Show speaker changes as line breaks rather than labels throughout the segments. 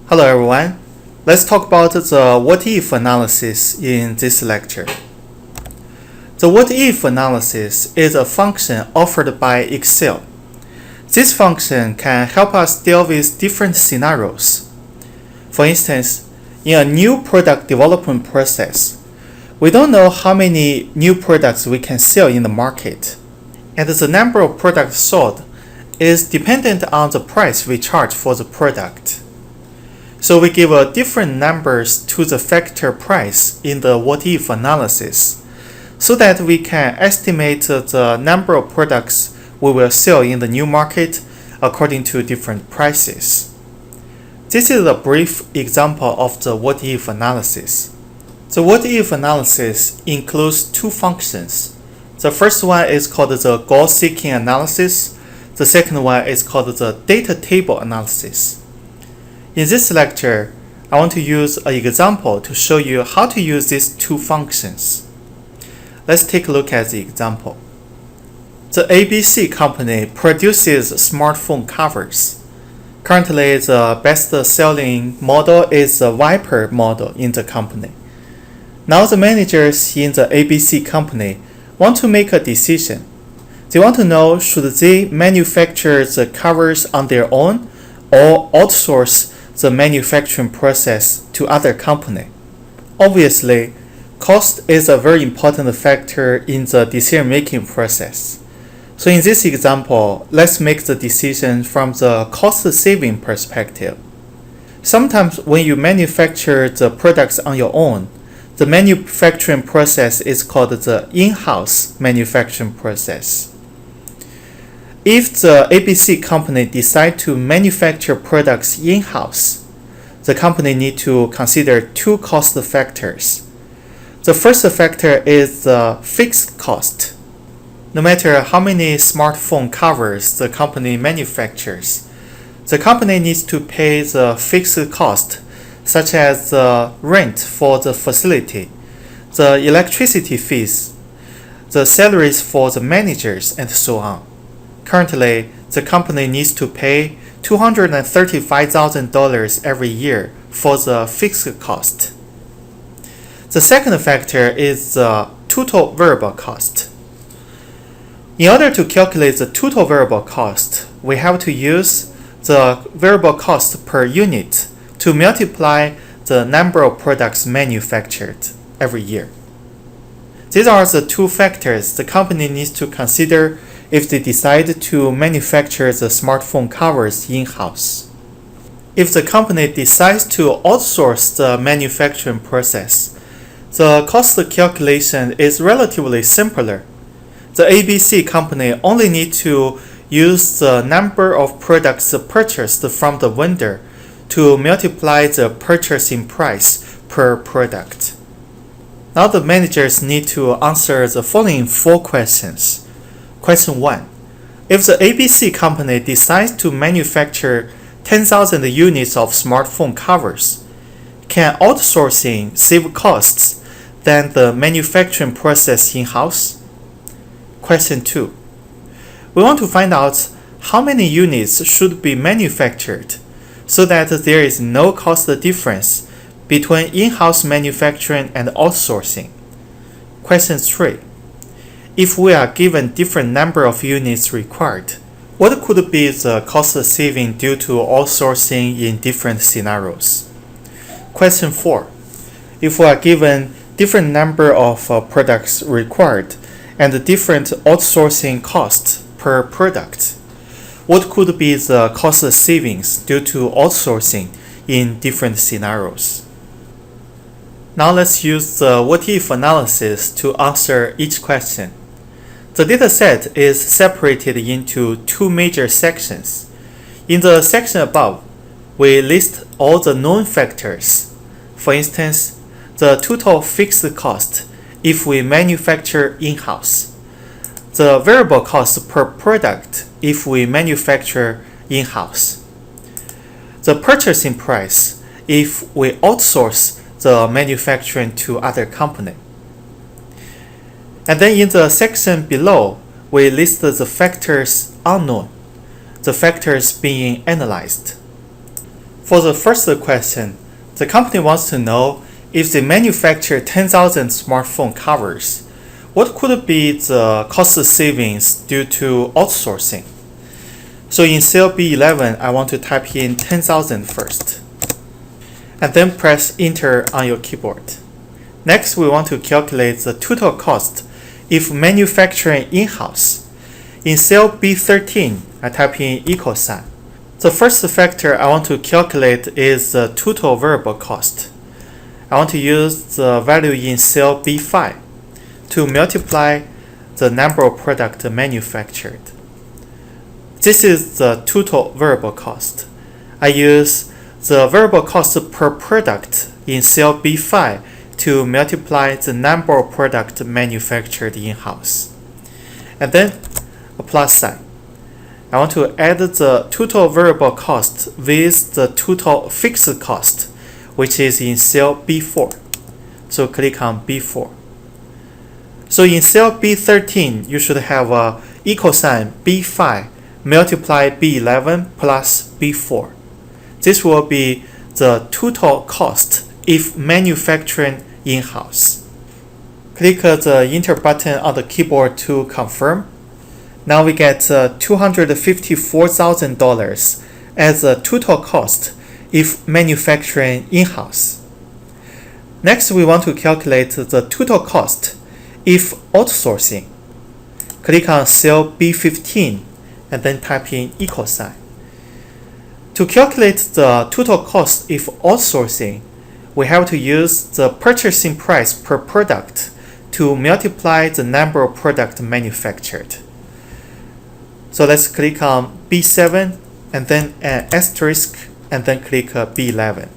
Hello everyone. Let's talk about the what-if analysis in this lecture. The what-if analysis is a function offered by Excel. This function can help us deal with different scenarios. For instance, in a new product development process, we don't know how many new products we can sell in the market, and the number of products sold is dependent on the price we charge for the product. So we give different numbers to the factor price in the what-if analysis so that we can estimate the number of products we will sell in the new market according to different prices. This is a brief example of the what-if analysis. The what-if analysis includes two functions. The first one is called the goal-seeking analysis. The second one is called the data table analysis. In this lecture, I want to use an example to show you how to use these two functions. Let's take a look at the example. The ABC company produces smartphone covers. Currently, the best-selling model is the Viper model in the company. Now the managers in the ABC company want to make a decision. They want to know should they manufacture the covers on their own or outsource the manufacturing process to other company. Obviously, cost is a very important factor in the decision-making process. So in this example, let's make the decision from the cost-saving perspective. Sometimes when you manufacture the products on your own, the manufacturing process is called the in-house manufacturing process. If the ABC company decides to manufacture products in-house, the company needs to consider two cost factors. The first factor is the fixed cost. No matter how many smartphone covers the company manufactures, the company needs to pay the fixed cost, such as the rent for the facility, the electricity fees, the salaries for the managers, and so on. Currently, the company needs to pay $235,000 every year for the fixed cost. The second factor is the total variable cost. In order to calculate the total variable cost, we have to use the variable cost per unit to multiply the number of products manufactured every year. These are the two factors the company needs to consider if they decide to manufacture the smartphone covers in-house. If the company decides to outsource the manufacturing process, the cost calculation is relatively simpler. The ABC company only needs to use the number of products purchased from the vendor to multiply the purchasing price per product. Now the managers need to answer the following four questions. Question 1. If the ABC company decides to manufacture 10,000 units of smartphone covers, can outsourcing save costs than the manufacturing process in-house? Question 2. We want to find out how many units should be manufactured so that there is no cost difference between in-house manufacturing and outsourcing. Question 3. If we are given different number of units required, what could be the cost saving due to outsourcing in different scenarios? Question 4. If we are given different number of products required and different outsourcing costs per product, what could be the cost savings due to outsourcing in different scenarios? Now let's use the what-if analysis to answer each question. The dataset is separated into two major sections. In the section above, we list all the known factors. For instance, the total fixed cost if we manufacture in-house, the variable cost per product if we manufacture in-house, the purchasing price if we outsource the manufacturing to other company. And then in the section below, we list the factors unknown, the factors being analyzed. For the first question, the company wants to know if they manufacture 10,000 smartphone covers, what could be the cost savings due to outsourcing? So in cell B11, I want to type in 10,000 first, and then press Enter on your keyboard. Next, we want to calculate the total cost if manufacturing in-house. In cell B13, I type in equal sign. The first factor I want to calculate is the total variable cost. I want to use the value in cell B5 to multiply the number of products manufactured. This is the total variable cost. I use the variable cost per product in cell B5 to multiply the number of products manufactured in-house. And then a plus sign. I want to add the total variable cost with the total fixed cost, which is in cell B4. So click on B4. So in cell B13, you should have a equal sign B5 multiply B11 plus B4. This will be the total cost if manufacturing in-house. Click the Enter button on the keyboard to confirm. Now we get $254,000 as the total cost if manufacturing in-house. Next, we want to calculate the total cost if outsourcing. Click on cell B15 and then type in equal sign. To calculate the total cost if outsourcing, we have to use the purchasing price per product to multiply the number of products manufactured. So let's click on B7 and then an asterisk and then click B11.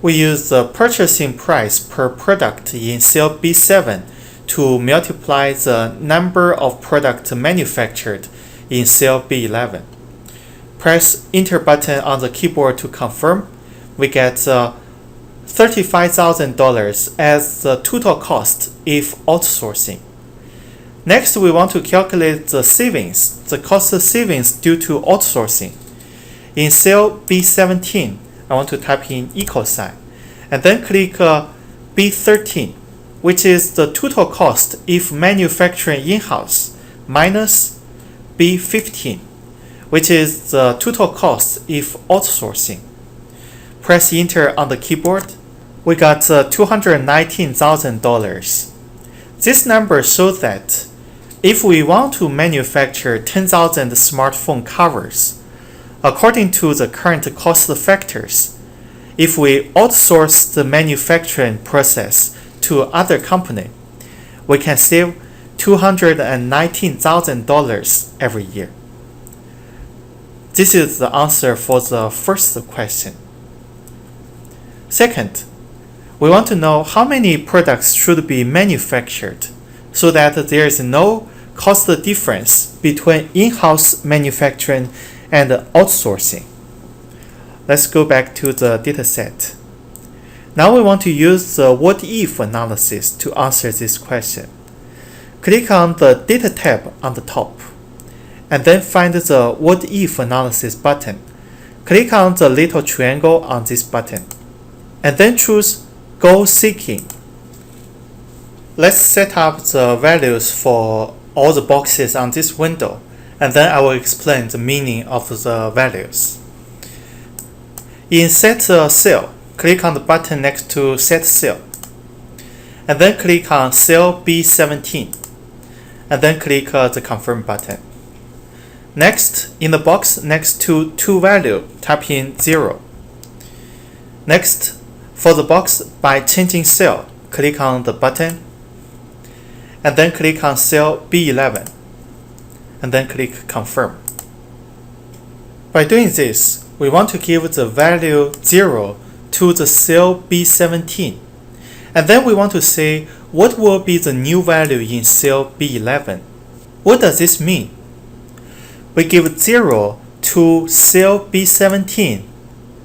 We use the purchasing price per product in cell B7 to multiply the number of products manufactured in cell B11. Press Enter button on the keyboard to confirm. We get $35,000 as the total cost if outsourcing. Next, we want to calculate the savings, the cost savings due to outsourcing. In cell B17, I want to type in equal sign, and then click B13, which is the total cost if manufacturing in-house, minus B15, which is the total cost if outsourcing. Press Enter on the keyboard. We got $219,000. This number shows that if we want to manufacture 10,000 smartphone covers, according to the current cost factors, if we outsource the manufacturing process to other company, we can save $219,000 every year. This is the answer for the first question. Second, we want to know how many products should be manufactured so that there is no cost difference between in-house manufacturing and outsourcing. Let's go back to the dataset. Now we want to use the what-if analysis to answer this question. Click on the Data tab on the top, and then find the what-if analysis button. Click on the little triangle on this button, and then choose Goal Seeking. Let's set up the values for all the boxes on this window, and then I will explain the meaning of the values. In Set Cell, click on the button next to Set Cell, and then click on cell B17, and then click the Confirm button. Next, in the box next to ToValue, type in 0. Next, for the box by changing cell, click on the button, and then click on cell B11, and then click Confirm. By doing this, we want to give the value 0 to the cell B17, and then we want to say what will be the new value in cell B11. What does this mean? We give 0 to cell B17.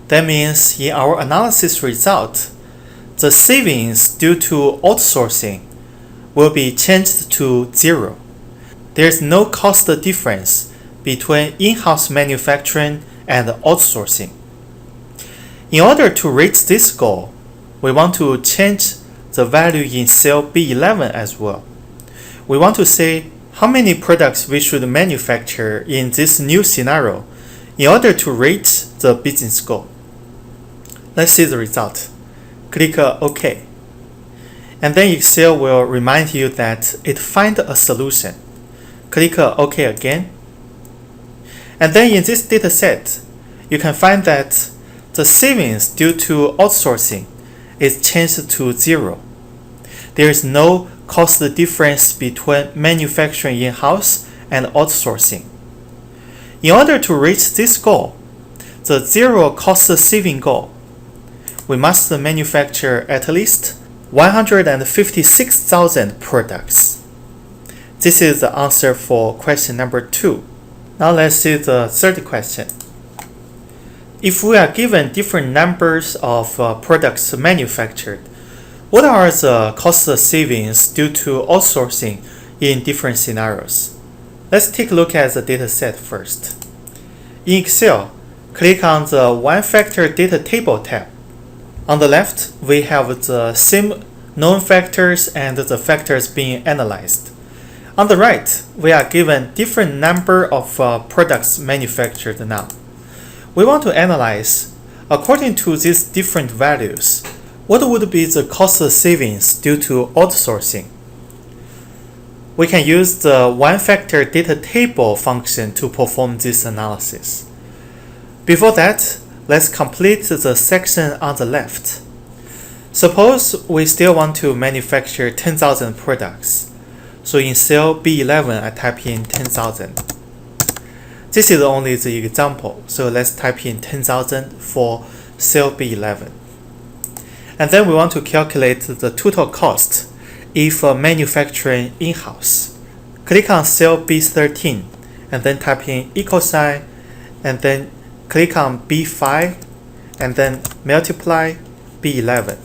That means in our analysis result, the savings due to outsourcing will be changed to 0. There is no cost difference between in-house manufacturing and outsourcing. In order to reach this goal, we want to change the value in cell B11 as well. We want to say how many products we should manufacture in this new scenario in order to reach the business goal. Let's see the result. Click OK. And then Excel will remind you that it found a solution. Click OK again. And then in this data set, you can find that the savings due to outsourcing is changed to 0. There is no cost difference between manufacturing in-house and outsourcing. In order to reach this goal, the 0 cost saving goal, we must manufacture at least 156,000 products. This is the answer for question number 2. Now let's see the third question. If we are given different numbers of products manufactured, what are the cost savings due to outsourcing in different scenarios? Let's take a look at the data set first. In Excel, click on the One Factor Data Table tab. On the left, we have the same known factors and the factors being analyzed. On the right, we are given different number of products manufactured now. We want to analyze, according to these different values, what would be the cost savings due to outsourcing? We can use the One Factor Data Table function to perform this analysis. Before that, let's complete the section on the left. Suppose we still want to manufacture 10,000 products. So in cell B11, I type in 10,000. This is only the example, so let's type in 10,000 for cell B11. And then we want to calculate the total cost if manufacturing in-house. Click on cell B13 and then type in equal sign and then click on B5 and then multiply B11.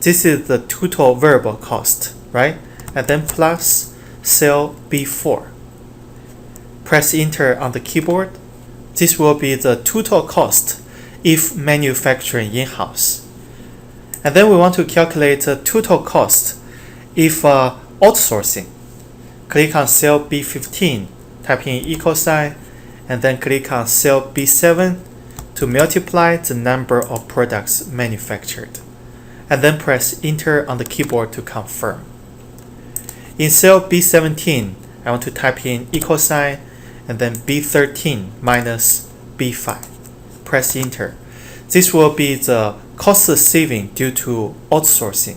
This is the total variable cost, right? And then plus cell B4. Press enter on the keyboard. This will be the total cost if manufacturing in-house. And then we want to calculate the total cost if outsourcing. Click on cell B15, type in equal sign, and then click on cell B7 to multiply the number of products manufactured. And then press enter on the keyboard to confirm. In cell B17, I want to type in equal sign and then B13 minus B5. Press enter. This will be the cost saving due to outsourcing.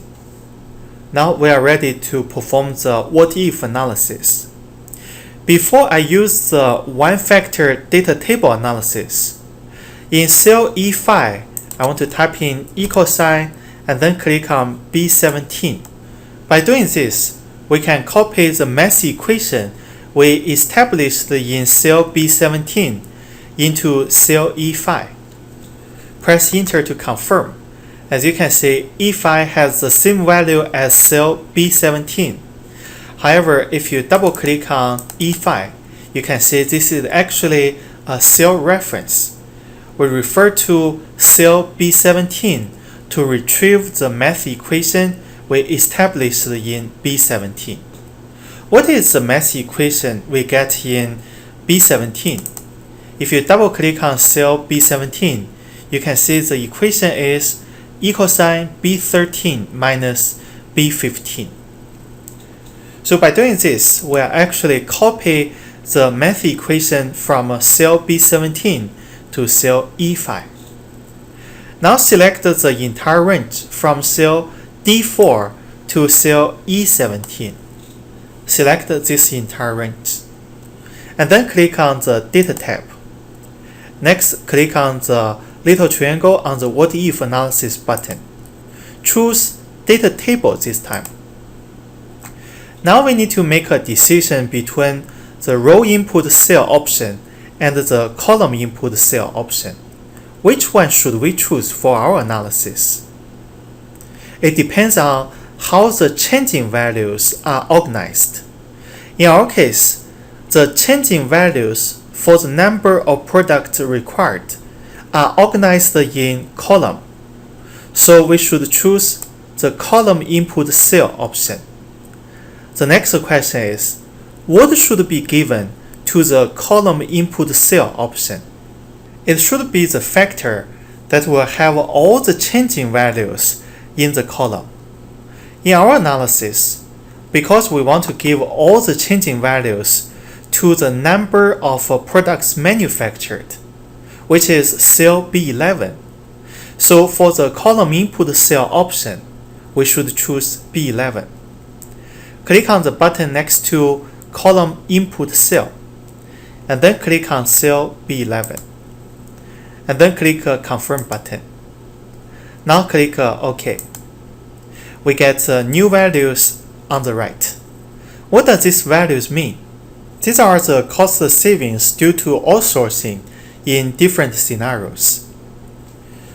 Now we are ready to perform the what-if analysis. Before I use the one-factor data table analysis, in cell E5, I want to type in equal sign and then click on B17. By doing this, we can copy the math equation we established in cell B17 into cell E5. Press enter to confirm. As you can see, E5 has the same value as cell B17. However, if you double click on E5, you can see this is actually a cell reference. We refer to cell B17 to retrieve the math equation we established in B17. What is the math equation we get in B17? If you double click on cell B17, you can see the equation is equal sign B13 minus B15. So by doing this, we are actually copy the math equation from cell B17 to cell E5. Now select the entire range from cell D4 to cell E17. Select this entire range. And then click on the Data tab. Next, click on the little triangle on the What If Analysis button. Choose Data Table this time. Now we need to make a decision between the row input cell option and the column input cell option. Which one should we choose for our analysis? It depends on how the changing values are organized. In our case, the changing values for the number of products required are organized in column. So we should choose the column input cell option. The next question is, what should be given to the column input cell option? It should be the factor that will have all the changing values in the column. In our analysis, because we want to give all the changing values to the number of products manufactured, which is cell B11. So for the column input cell option, we should choose B11. Click on the button next to column input cell, and then click on cell B11. And then click Confirm button. Now click OK. We get new values on the right. What does these values mean? These are the cost savings due to outsourcing in different scenarios.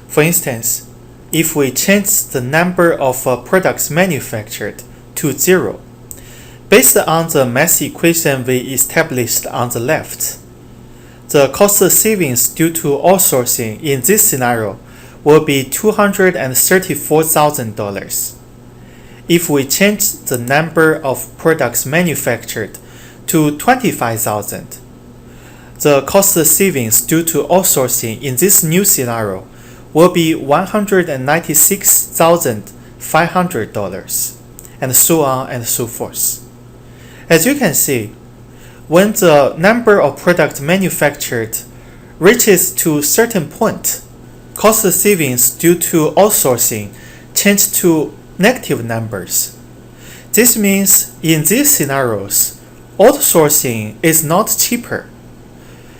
For instance, if we change the number of products manufactured to 0, based on the math equation we established on the left, the cost savings due to outsourcing in this scenario will be $234,000. If we change the number of products manufactured to 25,000, the cost savings due to outsourcing in this new scenario will be $196,500, and so on and so forth. As you can see, when the number of products manufactured reaches to a certain point, cost savings due to outsourcing change to negative numbers. This means in these scenarios, outsourcing is not cheaper.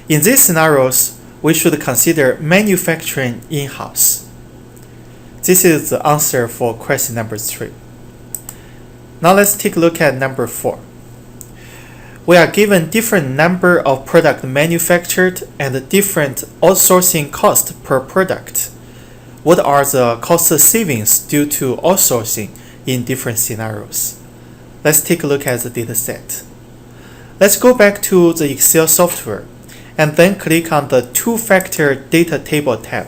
In these scenarios, we should consider manufacturing in-house. This is the answer for question number 3. Now let's take a look at number 4. We are given different number of products manufactured and different outsourcing cost per product. What are the cost savings due to outsourcing in different scenarios? Let's take a look at the data set. Let's go back to the Excel software and then click on the two-factor data table tab.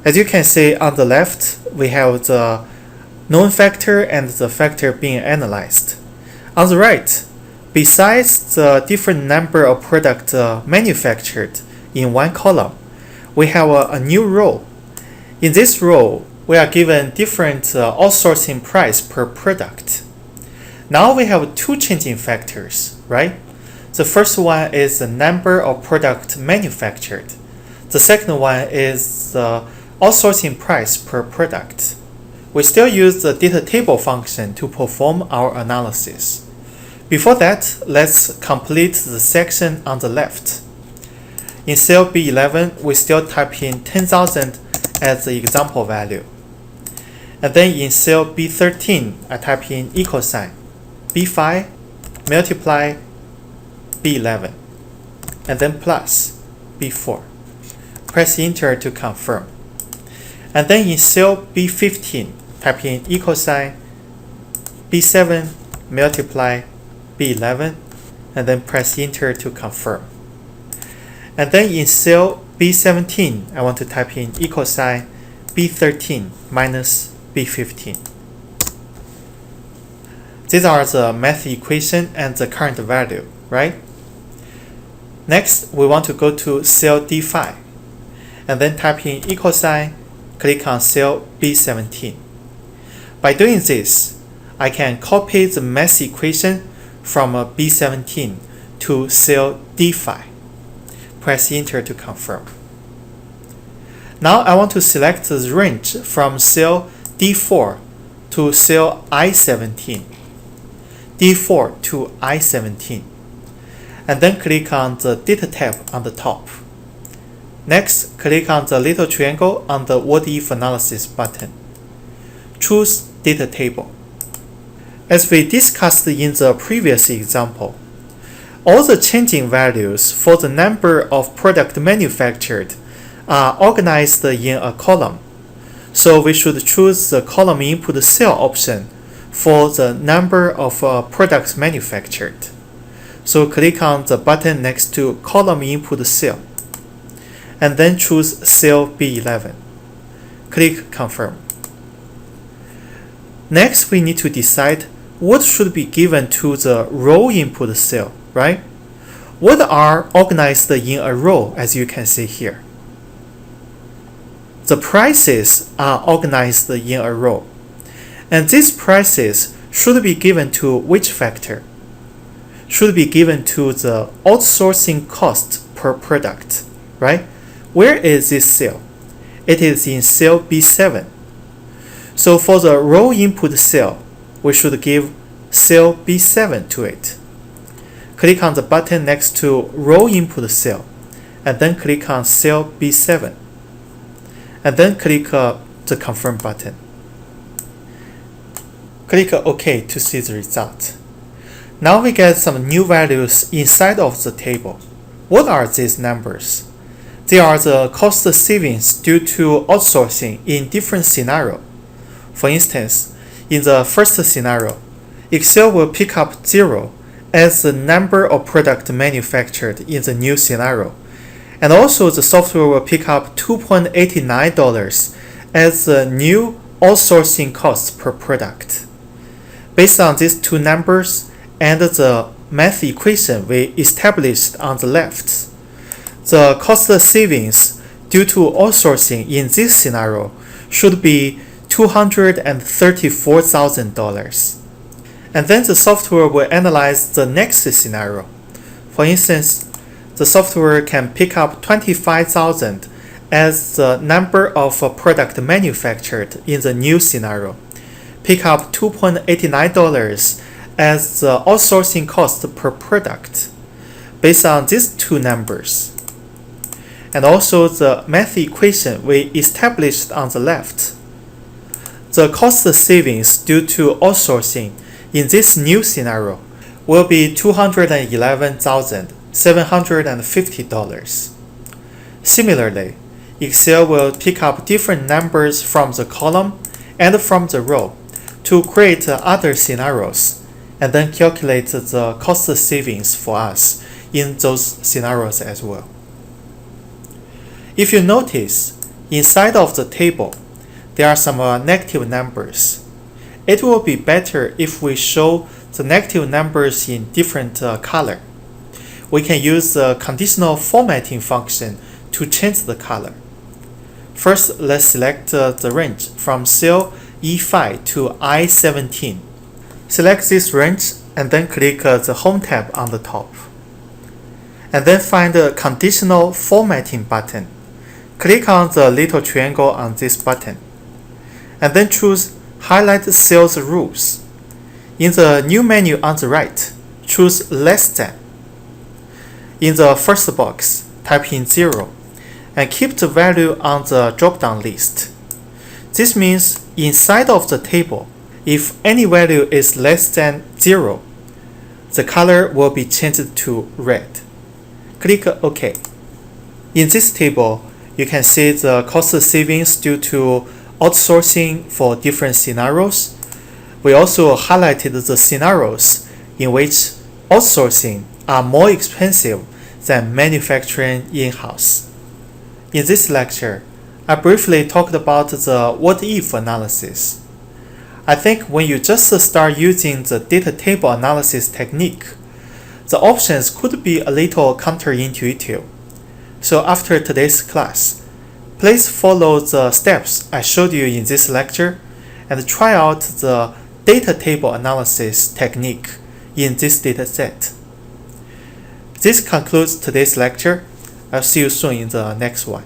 As you can see on the left, we have the known factor and the factor being analyzed. On the right, besides the different number of products manufactured in one column, we have a new row. In this row, we are given different outsourcing price per product. Now we have two changing factors, right? The first one is the number of products manufactured. The second one is the outsourcing price per product. We still use the data table function to perform our analysis. Before that, let's complete the section on the left. In cell B11, we still type in 10,000 as the example value. And then in cell B13, I type in equal sign, B5 multiply B11, and then plus B4. Press enter to confirm. And then in cell B15, type in equal sign B7 multiply B11, and then press enter to confirm. And then in cell B17, I want to type in equal sign B13 minus B15. These are the math equation and the current value, right? Next, we want to go to cell D5, and then type in equal sign, click on cell B17. By doing this, I can copy the math equation from B17 to cell D5. Press enter to confirm. Now I want to select the range from cell D4 to cell I17. D4 to I17. And then click on the data tab on the top. Next, click on the little triangle on the What If Analysis button. Choose Data Table. As we discussed in the previous example, all the changing values for the number of products manufactured are organized in a column. So we should choose the column input cell option for the number of products manufactured. So click on the button next to column input cell. and then choose cell B11. Click Confirm. Next, we need to decide what should be given to the row input cell, right? What are organized in a row, as you can see here? The prices are organized in a row, and these prices should be given to which factor? Should be given to the outsourcing cost per product, right? Where is this cell? It is in cell B7. So for the row input cell, we should give cell B7 to it. Click on the button next to row input cell, and then click on cell B7. And then click the Confirm button. Click OK to see the result. Now we get some new values inside of the table. What are these numbers? They are the cost savings due to outsourcing in different scenarios. For instance, in the first scenario, Excel will pick up 0 as the number of products manufactured in the new scenario. And also the software will pick up $2.89 as the new outsourcing cost per product. Based on these two numbers and the math equation we established on the left, the cost savings due to outsourcing in this scenario should be $234,000. And then the software will analyze the next scenario. For instance, the software can pick up 25,000 as the number of products manufactured in the new scenario, pick up $2.89 as the outsourcing cost per product, based on these two numbers. And also the math equation we established on the left. The cost savings due to outsourcing in this new scenario will be $211,750. Similarly, Excel will pick up different numbers from the column and from the row to create other scenarios and then calculate the cost savings for us in those scenarios as well. If you notice, inside of the table, there are some negative numbers. It will be better if we show the negative numbers in different color. We can use the conditional formatting function to change the color. First, let's select the range from cell E5 to I17. Select this range and then click the Home tab on the top. And then find the Conditional Formatting button. Click on the little triangle on this button. And then choose Highlight Sales Rules. In the new menu on the right, choose Less Than. In the first box, type in 0 and keep the value on the drop-down list. This means inside of the table, if any value is less than 0, the color will be changed to red. Click OK. In this table, you can see the cost savings due to outsourcing for different scenarios. We also highlighted the scenarios in which outsourcing are more expensive than manufacturing in-house. In this lecture, I briefly talked about the what-if analysis. I think when you just start using the data table analysis technique, the options could be a little counterintuitive. So after today's class, please follow the steps I showed you in this lecture and try out the data table analysis technique in this dataset. This concludes today's lecture. I'll see you soon in the next one.